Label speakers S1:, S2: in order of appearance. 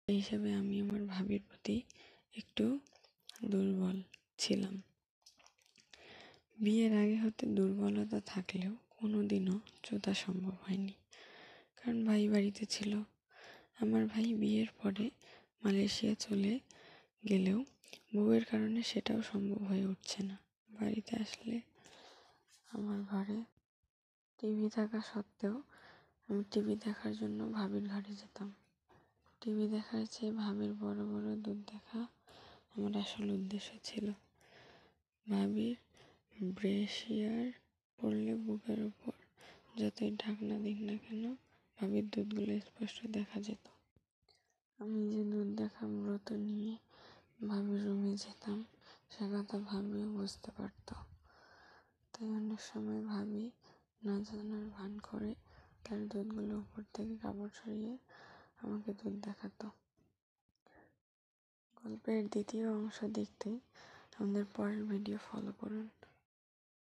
S1: হিসেবে আমি আমার ভাবির প্রতি একটু দুর্বল ছিলাম। বিয়ের আগে হতে দুর্বলতা থাকলেও কোনোদিনও জোতা সম্ভব হয়নি, কারণ ভাই বাড়িতে ছিল। আমার ভাই বিয়ের পরে মালয়েশিয়া চলে গেলেও বউয়ের কারণে সেটাও সম্ভব হয়ে উঠছে না। বাড়িতে আসলে আমার ঘরে টিভি থাকা সত্ত্বেও আমি টিভি দেখার জন্য ভাবির ঘরে যেতাম। টিভি দেখার চেয়ে ভাবির বড় বড় দুধ দেখা আমার আসল উদ্দেশ্য ছিল। ভাবির ব্রেসিয়ার পড়লে বুকের ওপর যতই ঢাকনা দিক না কেন ভাবির দুধগুলো স্পষ্ট দেখা যেত। আমি যে দুধ দেখা ব্রত নিয়ে ভাবির রুমে যেতাম সে কথা ভাবিও বুঝতে পারত। তাই অনেক সময় ভাবি না জানার ভান করে তার দুধগুলো উপর থেকে কাপড় সরিয়ে আমাকে দুধ দেখাতো। গল্পের দ্বিতীয় অংশ দেখতে আমাদের পরের ভিডিও ফলো করুন।